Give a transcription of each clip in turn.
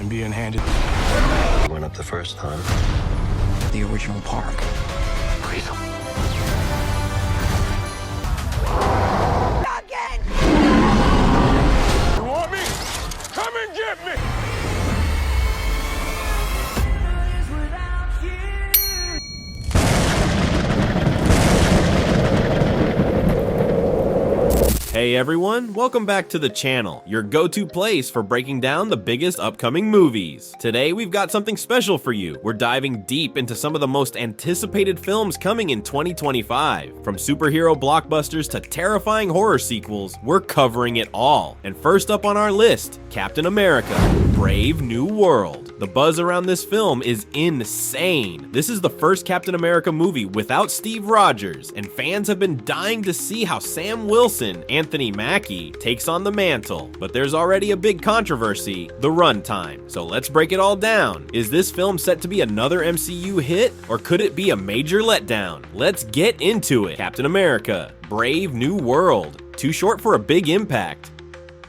and being handed. Went up the first time. The original park. Freedom. You want me? Come and get me! Hey everyone, welcome back to the channel, your go-to place for breaking down the biggest upcoming movies. Today we've got something special for you. We're diving deep into some of the most anticipated films coming in 2025. From superhero blockbusters to terrifying horror sequels, we're covering it all. And first up on our list, Captain America: Brave New World. The buzz around this film is insane. This is the first Captain America movie without Steve Rogers, and fans have been dying to see how Sam Wilson, Anthony Mackie, takes on the mantle. But there's already a big controversy: the runtime. So let's break it all down. Is this film set to be another MCU hit, or could it be a major letdown? Let's get into it. Captain America: Brave New World. Too short for a big impact.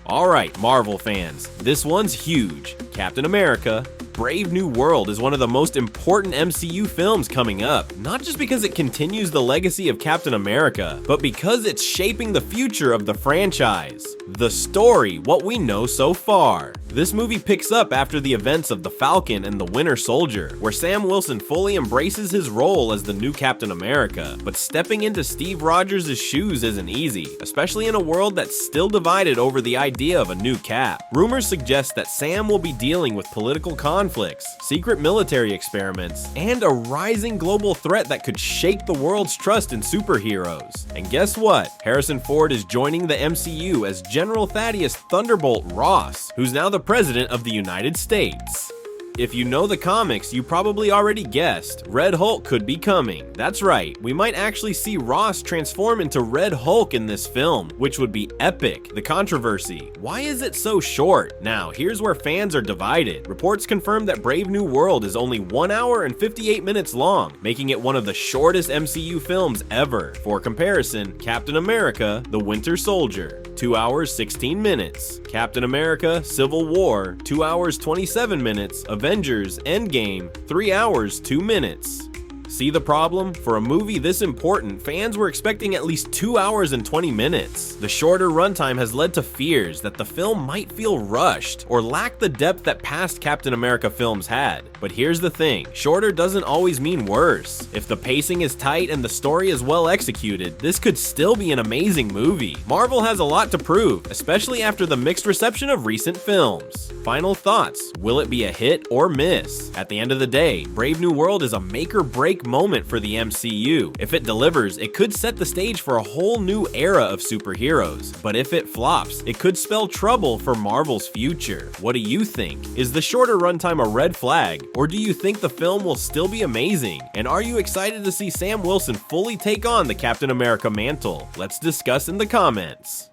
Alright, Marvel fans, this one's huge. Captain America: Brave New World is one of the most important MCU films coming up, not just because it continues the legacy of Captain America, but because it's shaping the future of the franchise. The story, what we know so far. This movie picks up after the events of The Falcon and the Winter Soldier, where Sam Wilson fully embraces his role as the new Captain America, but stepping into Steve Rogers' shoes isn't easy, especially in a world that's still divided over the idea of a new Cap. Rumors suggest that Sam will be dealing with political conflicts, secret military experiments, and a rising global threat that could shake the world's trust in superheroes. And guess what? Harrison Ford is joining the MCU as General Thaddeus Thunderbolt Ross, who's now the President of the United States. If you know the comics, you probably already guessed, Red Hulk could be coming. That's right, we might actually see Ross transform into Red Hulk in this film, which would be epic. The controversy: why is it so short? Now, here's where fans are divided. Reports confirm that Brave New World is only 1 hour and 58 minutes long, making it one of the shortest MCU films ever. For comparison, Captain America: The Winter Soldier, 2 hours 16 minutes. Captain America: Civil War, 2 hours 27 minutes. Avengers: Endgame, 3 hours 2 minutes. See the problem? For a movie this important, fans were expecting at least 2 hours and 20 minutes. The shorter runtime has led to fears that the film might feel rushed or lack the depth that past Captain America films had. But here's the thing, shorter doesn't always mean worse. If the pacing is tight and the story is well executed, this could still be an amazing movie. Marvel has a lot to prove, especially after the mixed reception of recent films. Final thoughts: will it be a hit or miss? At the end of the day, Brave New World is a make or break moment for the MCU. If it delivers, it could set the stage for a whole new era of superheroes. But if it flops, it could spell trouble for Marvel's future. What do you think? Is the shorter runtime a red flag, or do you think the film will still be amazing? And are you excited to see Sam Wilson fully take on the Captain America mantle? Let's discuss in the comments.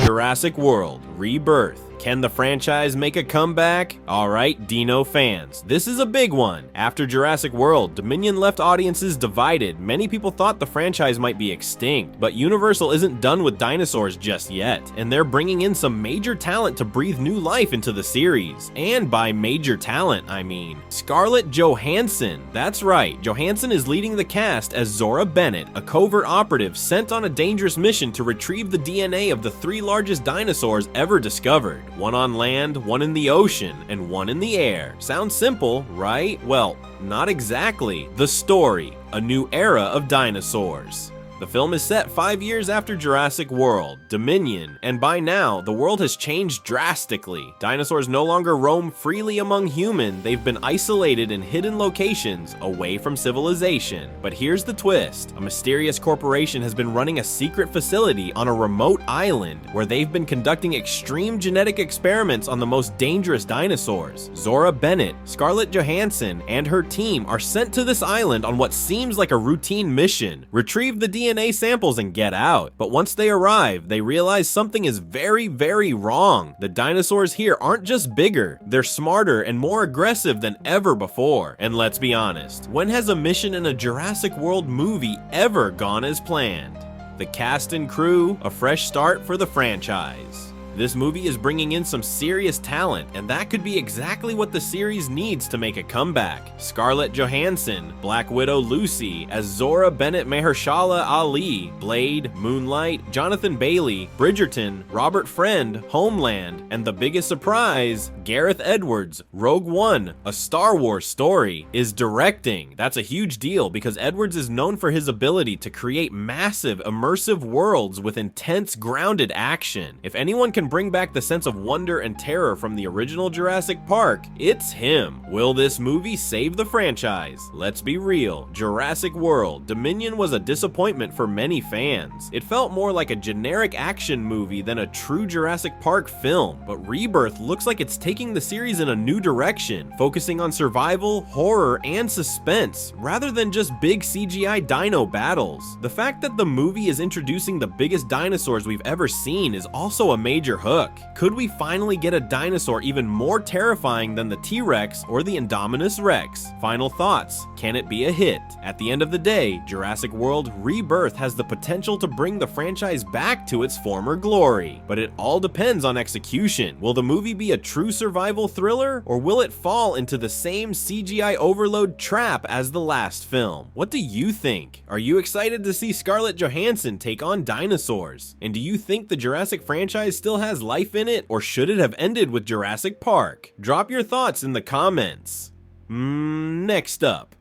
Jurassic World: Rebirth. Can the franchise make a comeback? Alright, Dino fans, this is a big one. After Jurassic World, Dominion left audiences divided. Many people thought the franchise might be extinct, but Universal isn't done with dinosaurs just yet, and they're bringing in some major talent to breathe new life into the series. And by major talent, I mean Scarlett Johansson. That's right, Johansson is leading the cast as Zora Bennett, a covert operative sent on a dangerous mission to retrieve the DNA of the 3 largest dinosaurs ever discovered. One on land, one in the ocean, and one in the air. Sounds simple, right? Well, not exactly. The story: a new era of dinosaurs. The film is set 5 years after Jurassic World, Dominion, and by now, the world has changed drastically. Dinosaurs no longer roam freely among humans, they've been isolated in hidden locations, away from civilization. But here's the twist: a mysterious corporation has been running a secret facility on a remote island, where they've been conducting extreme genetic experiments on the most dangerous dinosaurs. Zora Bennett, Scarlett Johansson, and her team are sent to this island on what seems like a routine mission: retrieve the DNA samples and get out. But once they arrive, they realize something is very, very wrong. The dinosaurs here aren't just bigger, they're smarter and more aggressive than ever before. And let's be honest, when has a mission in a Jurassic World movie ever gone as planned? the cast and crew, a fresh start for the franchise. This movie is bringing in some serious talent, and that could be exactly what the series needs to make a comeback. Scarlett Johansson, Black Widow Lucy as Zora Bennett Mahershala Ali, Blade, Moonlight, Jonathan Bailey, Bridgerton, Robert Friend, Homeland, and the biggest surprise, Gareth Edwards, Rogue One, a Star Wars story, is directing. That's a huge deal because Edwards is known for his ability to create massive, immersive worlds with intense, grounded action. If anyone can bring back the sense of wonder and terror from the original Jurassic Park, it's him. Will this movie save the franchise? Let's be real, Jurassic World Dominion was a disappointment for many fans. It felt more like a generic action movie than a true Jurassic Park film, but Rebirth looks like it's taking the series in a new direction, focusing on survival, horror, and suspense, rather than just big CGI dino battles. The fact that the movie is introducing the biggest dinosaurs we've ever seen is also a major hook. Could we finally get a dinosaur even more terrifying than the T-Rex or the Indominus Rex? Final thoughts, can it be a hit? At the end of the day, Jurassic World Rebirth has the potential to bring the franchise back to its former glory, but it all depends on execution. Will the movie be a true survival thriller, or will it fall into the same CGI overload trap as the last film? What do you think? Are you excited to see Scarlett Johansson take on dinosaurs? And do you think the Jurassic franchise still has life in it, or should it have ended with Jurassic Park? Drop your thoughts in the comments. Next up.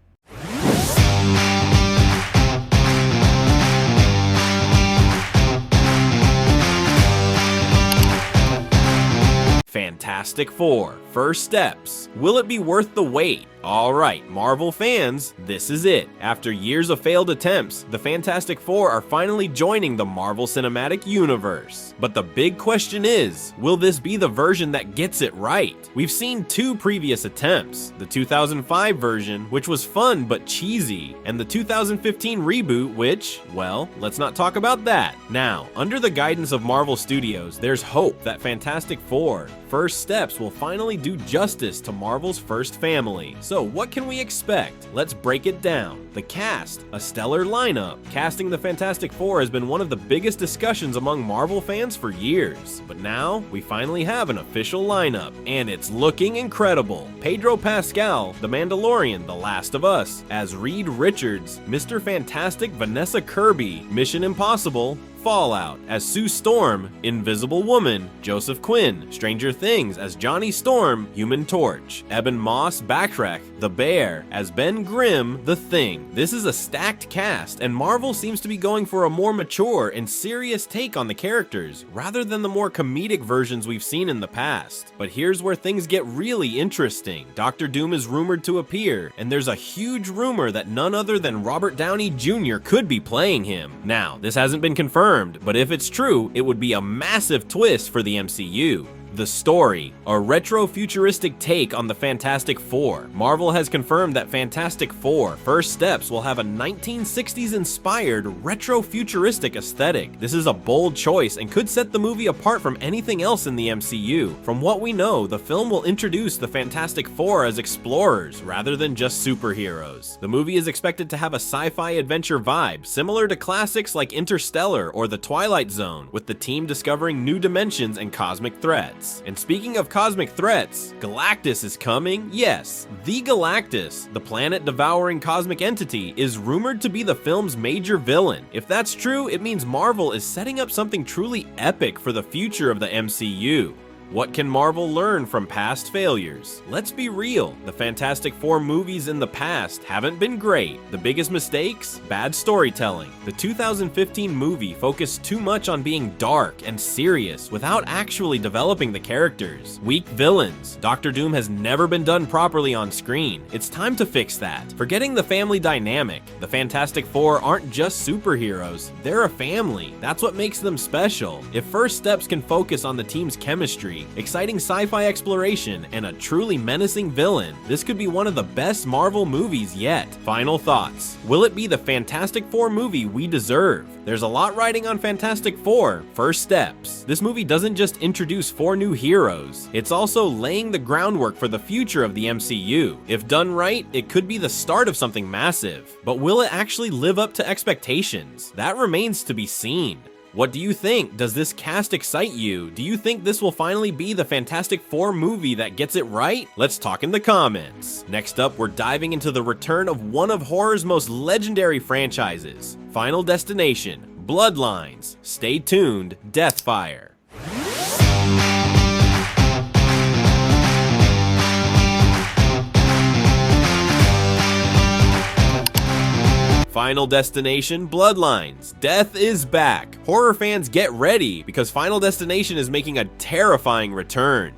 Fantastic Four, First Steps. Will it be worth the wait? Alright, Marvel fans, this is it. After years of failed attempts, the Fantastic Four are finally joining the Marvel Cinematic Universe. But the big question is, will this be the version that gets it right? We've seen two previous attempts, the 2005 version, which was fun but cheesy, and the 2015 reboot, which, well, let's not talk about that. Now, under the guidance of Marvel Studios, there's hope that Fantastic Four, First Steps will finally do justice to Marvel's first family. So what can we expect? Let's break it down. The cast, a stellar lineup. Casting the Fantastic Four has been one of the biggest discussions among Marvel fans for years, but now we finally have an official lineup, and it's looking incredible. Pedro Pascal, The Mandalorian, The Last of Us, as Reed Richards, Mr. Fantastic Vanessa Kirby, Mission Impossible, Fallout as Sue Storm, Invisible Woman, Joseph Quinn, Stranger Things as Johnny Storm, Human Torch, Eben Moss Backrack, The Bear as Ben Grimm, The Thing. This is a stacked cast, and Marvel seems to be going for a more mature and serious take on the characters, rather than the more comedic versions we've seen in the past. But here's where things get really interesting. Dr. Doom is rumored to appear, and there's a huge rumor that none other than Robert Downey Jr. could be playing him. Now, this hasn't been confirmed, but if it's true, it would be a massive twist for the MCU. The story, a retro-futuristic take on the Fantastic Four. Marvel has confirmed that Fantastic Four, First Steps will have a 1960s-inspired retro-futuristic aesthetic. This is a bold choice and could set the movie apart from anything else in the MCU. From what we know, the film will introduce the Fantastic Four as explorers rather than just superheroes. The movie is expected to have a sci-fi adventure vibe, similar to classics like Interstellar or The Twilight Zone, with the team discovering new dimensions and cosmic threats. And speaking of cosmic threats, Galactus is coming? Yes, the Galactus, the planet-devouring cosmic entity, is rumored to be the film's major villain. If that's true, it means Marvel is setting up something truly epic for the future of the MCU. What can Marvel learn from past failures? Let's be real, the Fantastic Four movies in the past haven't been great. The biggest mistakes? Bad storytelling. The 2015 movie focused too much on being dark and serious without actually developing the characters. Weak villains. Dr. Doom has never been done properly on screen. It's time to fix that. Forgetting the family dynamic. The Fantastic Four aren't just superheroes, they're a family. That's what makes them special. If First Steps can focus on the team's chemistry, history, exciting sci-fi exploration, and a truly menacing villain, this could be one of the best Marvel movies yet. Final thoughts. Will it be the Fantastic Four movie we deserve? There's a lot riding on Fantastic Four first steps. This movie doesn't just introduce 4 new heroes, it's also laying the groundwork for the future of the MCU. If done right, it could be the start of something massive. But will it actually live up to expectations? That remains to be seen. What do you think? Does this cast excite you? Do you think this will finally be the Fantastic Four movie that gets it right? Let's talk in the comments. Next up, we're diving into the return of one of horror's most legendary franchises, Final Destination, Bloodlines. Stay tuned, Deathfire. Final Destination, Bloodlines. Death is back. Horror fans, get ready, because Final Destination is making a terrifying return.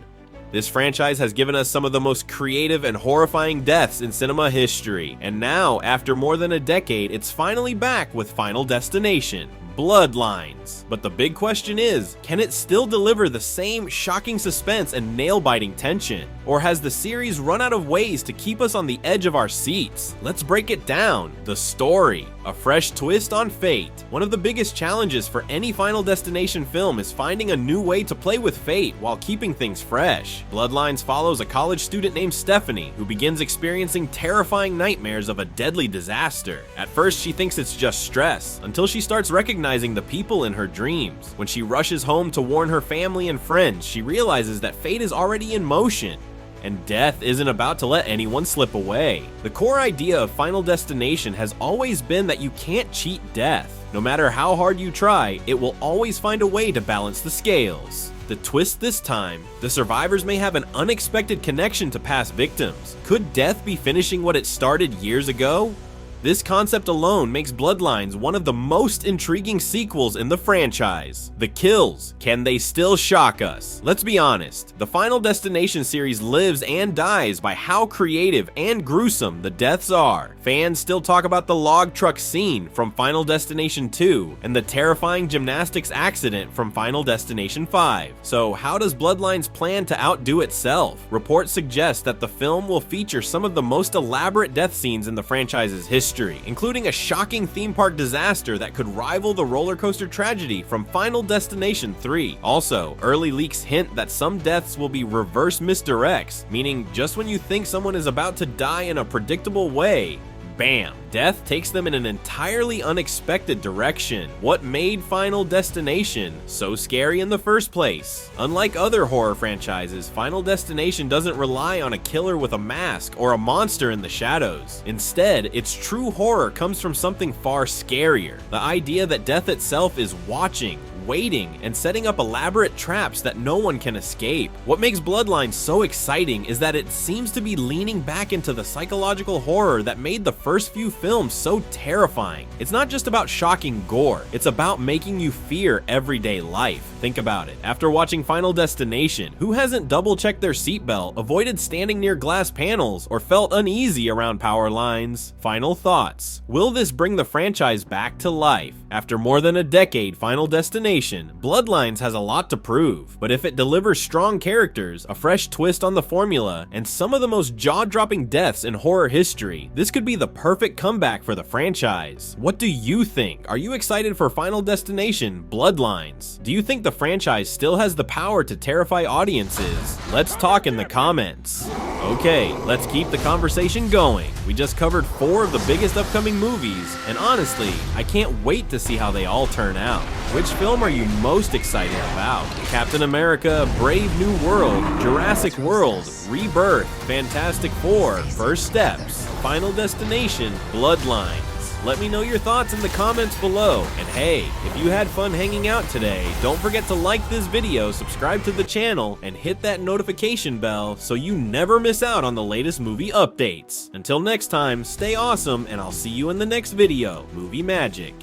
This franchise has given us some of the most creative and horrifying deaths in cinema history, and now, after more than a decade, it's finally back with Final Destination, Bloodlines. But the big question is, can it still deliver the same shocking suspense and nail-biting tension? Or has the series run out of ways to keep us on the edge of our seats? Let's break it down. The story. A fresh twist on fate. One of the biggest challenges for any Final Destination film is finding a new way to play with fate while keeping things fresh. Bloodlines follows a college student named Stephanie who begins experiencing terrifying nightmares of a deadly disaster. At first, she thinks it's just stress, until she starts recognizing the people in her dreams. When she rushes home to warn her family and friends, she realizes that fate is already in motion, and death isn't about to let anyone slip away. The core idea of Final Destination has always been that you can't cheat death. No matter how hard you try, it will always find a way to balance the scales. The twist this time, the survivors may have an unexpected connection to past victims. Could death be finishing what it started years ago? This concept alone makes Bloodlines one of the most intriguing sequels in the franchise. The kills, can they still shock us? Let's be honest, the Final Destination series lives and dies by how creative and gruesome the deaths are. Fans still talk about the log truck scene from Final Destination 2 and the terrifying gymnastics accident from Final Destination 5. So how does Bloodlines plan to outdo itself? Reports suggest that the film will feature some of the most elaborate death scenes in the franchise's history, including a shocking theme park disaster that could rival the roller coaster tragedy from Final Destination 3. Also, early leaks hint that some deaths will be reverse misdirects, meaning just when you think someone is about to die in a predictable way, bam, death takes them in an entirely unexpected direction. What made Final Destination so scary in the first place? Unlike other horror franchises, Final Destination doesn't rely on a killer with a mask or a monster in the shadows. Instead, its true horror comes from something far scarier. The idea that death itself is watching, waiting, and setting up elaborate traps that no one can escape. What makes Bloodlines so exciting is that it seems to be leaning back into the psychological horror that made the first few films so terrifying. It's not just about shocking gore, it's about making you fear everyday life. Think about it. After watching Final Destination, who hasn't double-checked their seatbelt, avoided standing near glass panels, or felt uneasy around power lines? Final thoughts. Will this bring the franchise back to life? After more than a decade, Final Destination, Bloodlines has a lot to prove, but if it delivers strong characters, a fresh twist on the formula, and some of the most jaw-dropping deaths in horror history, this could be the perfect comeback for the franchise. What do you think? Are you excited for Final Destination, Bloodlines? Do you think the franchise still has the power to terrify audiences? Let's talk in the comments. Okay, let's keep the conversation going. We just covered 4 of the biggest upcoming movies, and honestly, I can't wait to see how they all turn out. Which film are you most excited about? Captain America, Brave New World, Jurassic World, Rebirth, Fantastic Four, First Steps, Final Destination, Bloodlines. Let me know your thoughts in the comments below. And hey, if you had fun hanging out today, don't forget to like this video, subscribe to the channel, and hit that notification bell so you never miss out on the latest movie updates. Until next time, stay awesome, and I'll see you in the next video. Movie Magic.